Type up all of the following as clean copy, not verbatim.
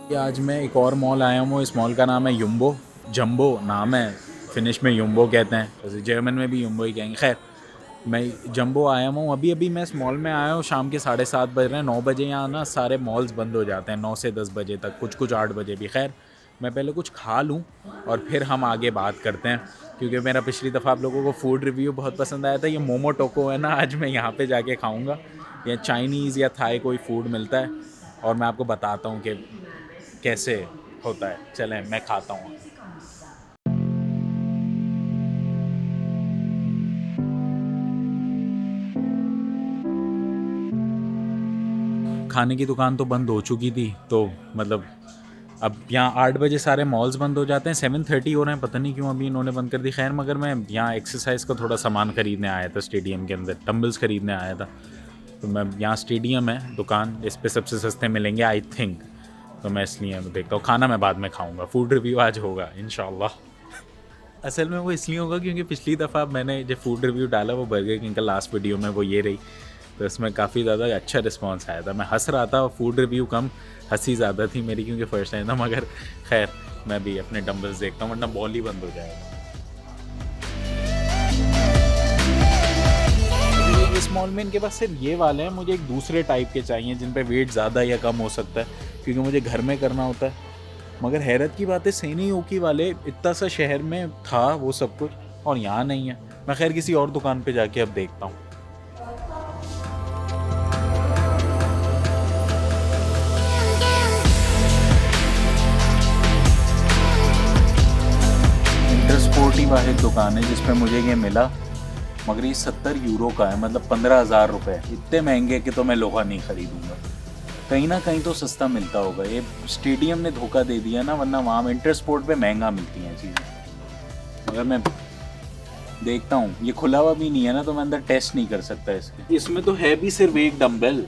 ये आज मैं एक और मॉल आया हूँ। इस मॉल का नाम है युम्बो, जम्बो नाम है, फिनिश में युम्बो कहते हैं, वैसे जर्मन में भी युम्बो ही कहेंगे। खैर, मैं जम्बो आया हूँ। अभी अभी मैं इस मॉल में आया हूँ, शाम के 7:30 बज रहे हैं। 9 बजे यहाँ ना सारे मॉल्स बंद हो जाते हैं, 9 से 10 बजे तक, कुछ कुछ 8 बजे भी। खैर, मैं पहले कुछ खा लूँ और फिर हम आगे बात करते हैं, क्योंकि मेरा पिछली दफ़ा आप लोगों को फूड रिव्यू बहुत पसंद आया था। ये मोमो टोको है ना, आज मैं यहाँ पे जाके खाऊँगा। या चाइनीज़ या थाई कोई फूड मिलता है और मैं आपको बताता हूँ कि कैसे होता है। चलें, मैं खाता हूँ। खाने की दुकान तो बंद हो चुकी थी, तो मतलब अब यहाँ 8 बजे सारे मॉल्स बंद हो जाते हैं। 7:30 हो रहे हैं, पता नहीं क्यों अभी इन्होंने बंद कर दी। खैर, मगर मैं यहाँ एक्सरसाइज का थोड़ा सामान खरीदने आया था, स्टेडियम के अंदर डम्बल्स खरीदने आया था। तो मैं यहाँ, स्टेडियम है दुकान, इस पे सबसे सस्ते मिलेंगे आई थिंक। तो मैं इसलिए देखता हूँ। खाना मैं बाद में खाऊंगा, फूड रिव्यू आज होगा इंशाल्लाह। असल में वो इसलिए होगा क्योंकि पिछली दफ़ा मैंने जो फूड रिव्यू डाला वो बर्गर किंग का लास्ट वीडियो में वो ये रही, तो इसमें काफ़ी ज़्यादा अच्छा रिस्पांस आया था। मैं हंस रहा था, फूड रिव्यू कम, हंसी ज़्यादा थी मेरी, क्योंकि फर्स्ट टाइम था। मगर खैर, मैं भी अपने डंबल्स देखता हूँ वरना बॉल ही बंद हो जाएगा। इस मॉल में इनके पास सिर्फ ये वाले हैं, मुझे एक दूसरे टाइप के चाहिए जिन पे वेट ज़्यादा या कम हो सकता है, क्योंकि मुझे घर में करना होता है। मगर हैरत की बात है, सेनी ओकी वाले इतना सा शहर में था वो सब कुछ, और यहाँ नहीं है। मैं खैर किसी और दुकान पे जाके अब देखता हूँ। इंटरस्पोर्ट ही वाहिद दुकान है जिसपे मुझे ये मिला, मगर ये 70 यूरो का है, मतलब 15,000 रुपये। इतने महंगे कि तो मैं लोहा नहीं खरीदूंगा। कहीं ना कहीं तो सस्ता मिलता होगा। ये स्टेडियम ने धोखा दे दिया ना, वरना वहाँ इंटरस्पोर्ट पे महंगा मिलती हैं चीज़ें। मगर मैं देखता हूँ, ये खुला हुआ भी नहीं है ना, तो मैं अंदर टेस्ट नहीं कर सकता इसके। इसमें तो है भी सिर्फ एक डंबल,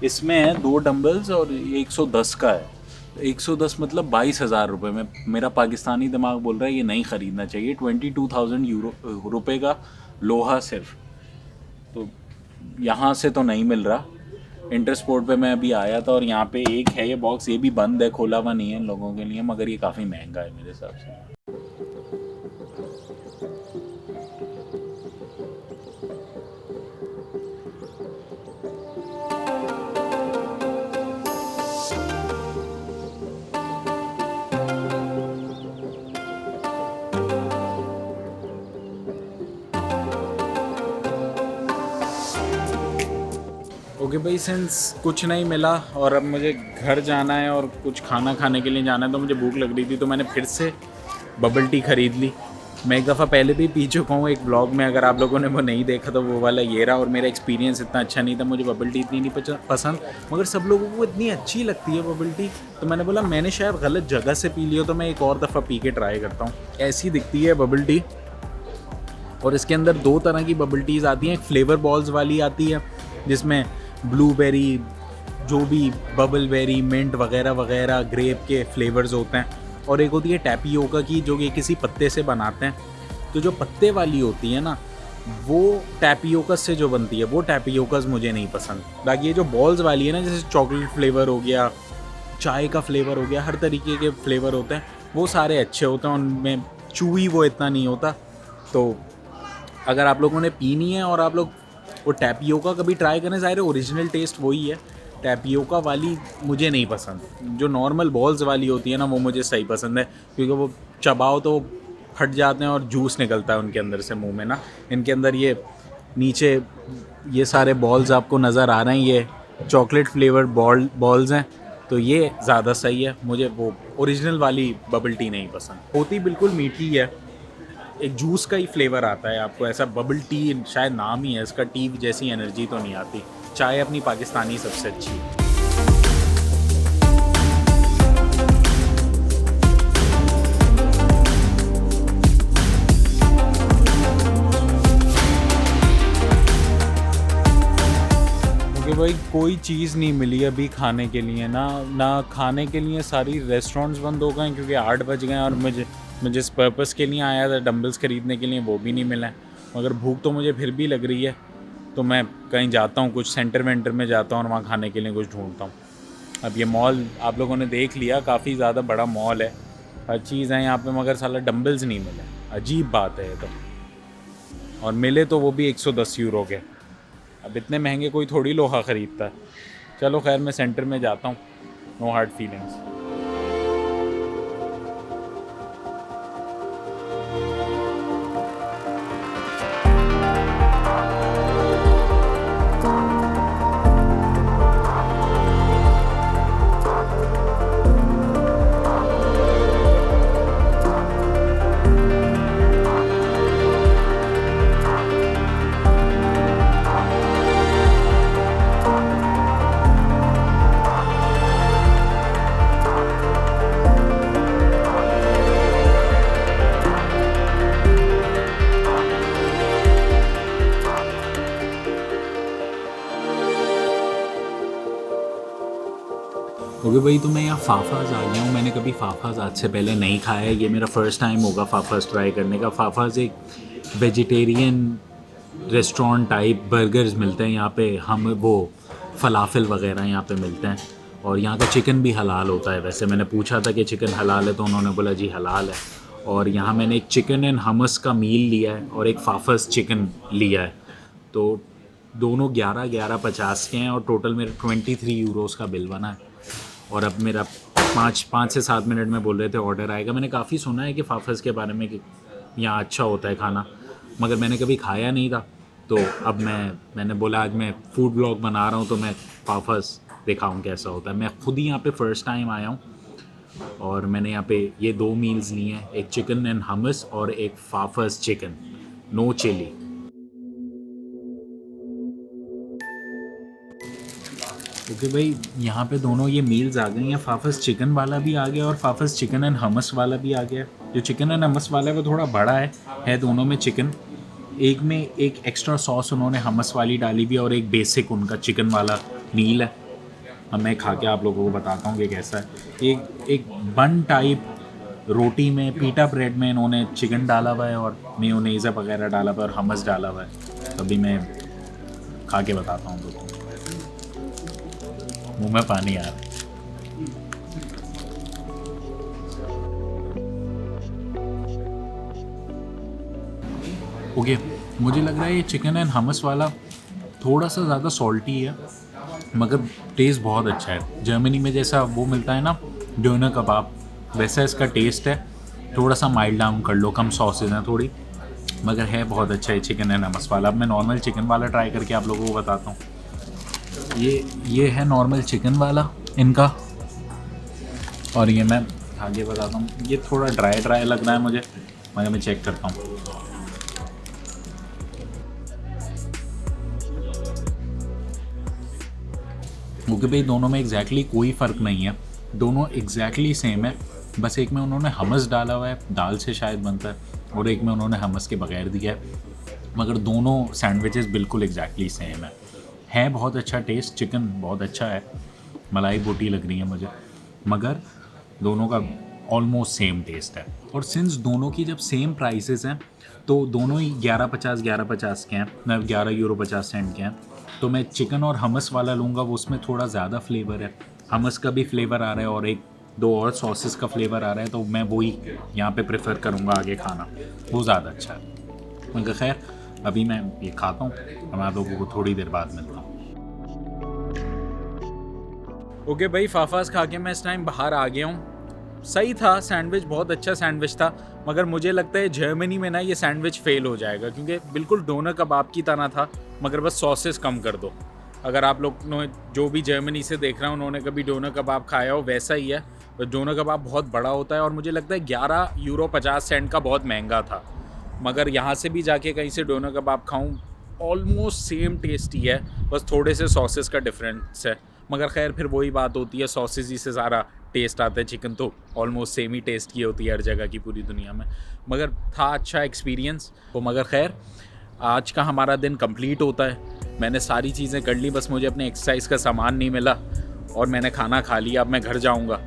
इसमें है 2 डंबल्स और 110 का है। 110 मतलब 22,000 रुपये में। मेरा पाकिस्तानी दिमाग बोल रहा है ये नहीं ख़रीदना चाहिए। 22,000 यूरो रुपये का लोहा सिर्फ, तो यहाँ से तो नहीं मिल रहा। इंटरस्पोर्ट पे मैं अभी आया था और यहाँ पे एक है ये बॉक्स, ये भी बंद है, खोला हुआ नहीं है इन लोगों के लिए, मगर ये काफ़ी महंगा है मेरे हिसाब से। ओके भाई, सिंस कुछ नहीं मिला और अब मुझे घर जाना है और कुछ खाना खाने के लिए जाना है, तो मुझे भूख लग रही थी, तो मैंने फिर से बबल टी ख़रीद ली। मैं एक दफ़ा पहले भी पी चुका हूँ एक ब्लॉग में, अगर आप लोगों ने वो नहीं देखा तो वो वाला ये रहा। और मेरा एक्सपीरियंस इतना अच्छा नहीं था, मुझे बबल टी इतनी नहीं पसंद, मगर सब लोगों को इतनी अच्छी लगती है बबल टी। तो मैंने बोला मैंने शायद गलत जगह से पी लियो, तो मैं एक और दफ़ा पी के ट्राई करता हूँ। ऐसी दिखती है बबल टी, और इसके अंदर 2 तरह की बबल टीज़ आती हैं। एक फ्लेवर बॉल्स वाली आती है जिसमें ब्लूबेरी, जो भी बबल बेरी, मिंट वगैरह वगैरह ग्रेप के फ्लेवर्स होते हैं, और एक होती है टैपियोका की, जो कि किसी पत्ते से बनाते हैं। तो जो पत्ते वाली होती है ना, वो टैपियोकस से जो बनती है, वो टैपियोकस मुझे नहीं पसंद। बाकी ये जो बॉल्स वाली है ना, जैसे चॉकलेट फ्लेवर हो गया, चाय का फ्लेवर हो गया, हर तरीके के फ्लेवर होते हैं, वो सारे अच्छे होते हैं, उनमें चूई वो इतना नहीं होता। तो अगर आप लोगों ने पीनी है और आप लोग वो टैपियोका कभी ट्राई करें, ज़ाहिर है ओरिजिनल टेस्ट वही है। टैपियोका वाली मुझे नहीं पसंद, जो नॉर्मल बॉल्स वाली होती है ना, वो मुझे सही पसंद है, क्योंकि वो चबाओ तो फट जाते हैं और जूस निकलता है उनके अंदर से मुंह में ना। इनके अंदर ये नीचे ये सारे बॉल्स आपको नज़र आ रहे हैं, ये चॉकलेट फ्लेवर बॉल्स हैं, तो ये ज़्यादा सही है। मुझे वो ओरिजिनल वाली बबल टी नहीं पसंद। होती बिल्कुल मीठी है, एक जूस का ही फ्लेवर आता है आपको। ऐसा बबल टी शायद नाम ही है इसका, टी जैसी एनर्जी तो नहीं आती। चाय अपनी पाकिस्तानी सबसे अच्छी है। क्योंकि भाई कोई चीज़ नहीं मिली अभी खाने के लिए ना खाने के लिए सारी रेस्टोरेंट्स बंद हो गए, क्योंकि 8 बज गए, और मुझे जिस पर्पज़ के लिए आया था डंबल्स ख़रीदने के लिए, वो भी नहीं मिला है। मगर भूख तो मुझे फिर भी लग रही है, तो मैं कहीं जाता हूँ, कुछ सेंटर वेंटर में जाता हूँ और वहाँ खाने के लिए कुछ ढूंढता हूँ। अब ये मॉल आप लोगों ने देख लिया, काफ़ी ज़्यादा बड़ा मॉल है, हर चीज़ है यहाँ पे, मगर साला डम्बल्स नहीं मिले। अजीब बात है ये तो। और मिले तो वो भी 110 यूरो के। अब इतने महंगे कोई थोड़ी लोहा ख़रीदता है। चलो खैर, मैं सेंटर में जाता हूँ। No hard feelings. ओके भाई, तो मैं यहाँ फाफाज आ गया हूँ। मैंने कभी फाफाज आज से पहले नहीं खाया है, ये मेरा फ़र्स्ट टाइम होगा फाफाज ट्राई करने का। फाफाज एक वेजिटेरियन रेस्टोरेंट टाइप बर्गर्स मिलते हैं यहाँ पे, हम वो फलाफल वगैरह यहाँ पे मिलते हैं। और यहाँ का चिकन भी हलाल होता है। वैसे मैंने पूछा था कि चिकन हलाल है, तो उन्होंने बोला जी हलाल है। और यहाँ मैंने एक चिकन एंड हमस का मील लिया है और एक फाफाज चिकन लिया है। तो दोनों 11-11.50 के हैं और टोटल मेरे 23 यूरोज़ का बिल बना है। और अब मेरा 5 से 7 मिनट में बोल रहे थे ऑर्डर आएगा। मैंने काफ़ी सुना है कि फाफस के बारे में कि यहाँ अच्छा होता है खाना, मगर मैंने कभी खाया नहीं था। तो अब मैंने बोला आज मैं फूड ब्लॉग बना रहा हूँ, तो मैं फाफस दिखाऊँ कैसा होता है। मैं खुद ही यहाँ पे फ़र्स्ट टाइम आया हूँ और मैंने यहाँ पे ये 2 मील्स लिए हैं, एक चिकन एंड हमस और एक फाफस चिकन, नो चिली। ओके भाई, यहाँ पे दोनों ये मील्स आ गए हैं। फाफस चिकन वाला भी आ गया और फाफस चिकन एंड हमस वाला भी आ गया। जो चिकन एंड हमस वाला है वो थोड़ा बड़ा है दोनों में चिकन। एक में एक एक्स्ट्रा सॉस उन्होंने हमस वाली डाली भी और एक बेसिक उनका चिकन वाला मील है। अब मैं खा के आप लोगों को बताता हूँ कि कैसा है। एक बन टाइप रोटी में, पीटा ब्रेड में इन्होंने चिकन डाला हुआ है और मेयोनेज़ वगैरह डाला हुआ है और हमस डाला हुआ है। अभी मैं खा के बताता हूँ तो मुँह में पानी आ रहा है। ओके, मुझे लग रहा है ये चिकन एंड हमस वाला थोड़ा सा ज़्यादा सॉल्टी है, मगर टेस्ट बहुत अच्छा है। जर्मनी में जैसा वो मिलता है ना डोनर कबाब, वैसा इसका टेस्ट है। थोड़ा सा माइल्ड डाउन कर लो, कम सॉसेज हैं थोड़ी, मगर है बहुत अच्छा है चिकन एंड हमस वाला। अब मैं नॉर्मल चिकन वाला ट्राई करके आप लोगों को बताता हूँ। ये है नॉर्मल चिकन वाला इनका, और ये मैं आगे बताता हूँ। ये थोड़ा ड्राई लग रहा है मुझे, मगर मैं चेक करता हूँ। ओके भाई, दोनों में एग्जैक्टली कोई फ़र्क नहीं है, दोनों एग्जैक्टली सेम है। बस एक में उन्होंने हमस डाला हुआ है, दाल से शायद बनता है, और एक में उन्होंने हमस के बगैर दिया है, मगर दोनों सैंडविचेस बिल्कुल एग्जैक्टली सेम है बहुत अच्छा टेस्ट। चिकन बहुत अच्छा है, मलाई बोटी लग रही है मुझे, मगर दोनों का ऑलमोस्ट सेम टेस्ट है। और सिंस दोनों की जब सेम प्राइसेस हैं तो दोनों ही 11.50 के हैं, 11 यूरो 50 सेंट के हैं। तो मैं चिकन और हमस वाला लूँगा, वो उसमें थोड़ा ज़्यादा फ्लेवर है, हमस का भी फ्लेवर आ रहा है और 1-2 और सॉसेस का फ्लेवर आ रहा है, तो मैं वही यहाँ पे प्रेफर करूँगा आगे खाना, वो ज़्यादा अच्छा है। मगर खैर अभी मैं ये खाता हूँ और मैं आप लोगों को थोड़ी देर बाद मिलता हूँ। ओके भाई, फाफास खा के मैं इस टाइम बाहर आ गया हूँ। सही था सैंडविच, बहुत अच्छा सैंडविच था, मगर मुझे लगता है जर्मनी में ना ये सैंडविच फेल हो जाएगा, क्योंकि बिल्कुल डोनर कबाब की तरह था, मगर बस सॉसेस कम कर दो। अगर आप लोग जो भी जर्मनी से देख रहे हैं उन्होंने कभी डोनर कबाब खाया हो, वैसा ही है। बस डोनर कबाब बहुत बड़ा होता है और मुझे लगता है 11 यूरो 50 का बहुत महंगा था, मगर यहाँ से भी जाके कहीं से डोनर कबाब खाऊँ ऑलमोस्ट सेम टेस्टी है, बस थोड़े से सॉसेस का डिफरेंस है। मगर खैर फिर वही बात होती है, सॉसेस ही से सारा टेस्ट आता है। चिकन तो ऑलमोस्ट सेम ही टेस्ट की होती है हर जगह की पूरी दुनिया में, मगर था अच्छा एक्सपीरियंस। तो मगर खैर आज का हमारा दिन कंप्लीट होता है। मैंने सारी चीज़ें कर ली, बस मुझे अपने एक्सरसाइज का सामान नहीं मिला और मैंने खाना खा लिया। अब मैं घर जाऊंगा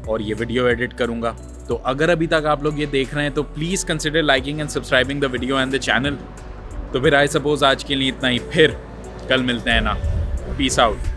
और ये वीडियो एडिट करूंगा। तो अगर अभी तक आप लोग ये देख रहे हैं तो please consider liking and subscribing the video and the channel. तो फिर आई सपोज आज के लिए इतना ही, फिर कल मिलते हैं ना। Peace out.